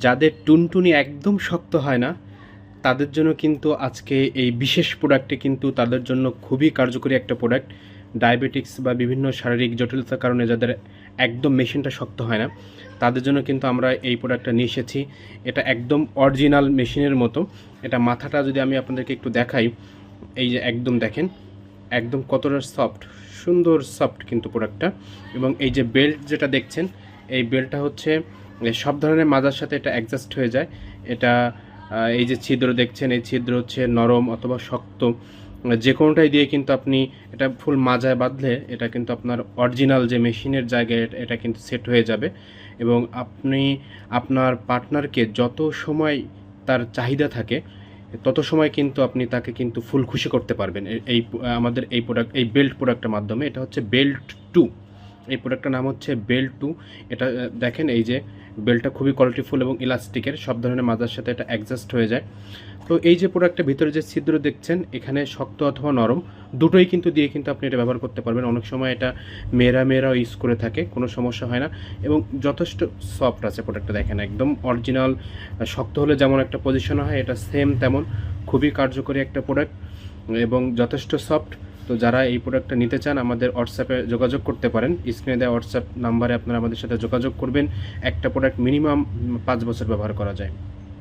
যাদের টুনটুনি একদম শক্ত হয় না তাদের জন্য কিন্তু আজকে এই বিশেষ প্রোডাক্টটি কিন্তু তাদের জন্য খুবই কার্যকরী একটা প্রোডাক্ট। ডায়াবেটিক্স বা বিভিন্ন শারীরিক জটিলতার কারণে যাদের একদম মেশিনটা শক্ত হয় না তাদের জন্য কিন্তু আমরা এই প্রোডাক্টটা নিয়ে এসেছি। এটা একদম অরিজিনাল মেশিনের মতো। এটা মাথাটা যদি আমি আপনাদেরকে একটু দেখাই, এই যে একদম দেখেন একদম কতটা সফট, সুন্দর সফট কিন্তু প্রোডাক্টটা। এবং এই যে বেল্ট যেটা দেখছেন, এই বেল্টটা হচ্ছে সব ধরনের মাজার সাথে এটা অ্যাডজাস্ট হয়ে যায়। এটা এই যে ছিদ্র দেখছেন, এই ছিদ্র হচ্ছে নরম অথবা শক্ত, যে কোনোটাই দিয়ে কিন্তু আপনি এটা ফুল মাজায় বাঁধলে এটা কিন্তু আপনার অরিজিনাল যে মেশিনের জায়গায় এটা কিন্তু সেট হয়ে যাবে। এবং আপনি আপনার পার্টনারকে যত সময় তার চাহিদা থাকে তত সময় কিন্তু আপনি তাকে কিন্তু ফুল খুশি করতে পারবেন এই আমাদের এই প্রোডাক্ট, এই বেল্ট প্রোডাক্টের মাধ্যমে। এটা হচ্ছে বেল্ট 2, এই প্রোডাক্টটার নাম হচ্ছে বেল্ট 2। এটা দেখেন এই যে বেল্টটা খুবই কোয়ালিটিফুল এবং ইলাস্টিকের, সব ধরনের মাজার সাথে এটা অ্যাডজাস্ট হয়ে যায়। তো এই যে প্রোডাক্টের ভিতরে যে ছিদ্র দেখছেন, এখানে শক্ত অথবা নরম দুটোই কিন্তু দিয়ে কিন্তু আপনি এটা ব্যবহার করতে পারবেন। অনেক সময় এটা মেয়েরাও ইউজ করে থাকে, কোনো সমস্যা হয় না এবং যথেষ্ট সফট আছে প্রোডাক্টটা। দেখেন একদম অরিজিনাল, শক্ত হলে যেমন একটা পজিশন হয় এটা সেম তেমন, খুবই কার্যকরী একটা প্রোডাক্ট এবং যথেষ্ট সফট। তো যারা এই প্রোডাক্টটা নিতে চান আমাদের হোয়াটসঅ্যাপে যোগাযোগ করতে পারেন। স্ক্রিনে দেওয়া হোয়াটসঅ্যাপ নাম্বারে আপনারা আমাদের সাথে যোগাযোগ করবেন। একটা প্রোডাক্ট মিনিমাম 5 বছর ব্যবহার করা যায়।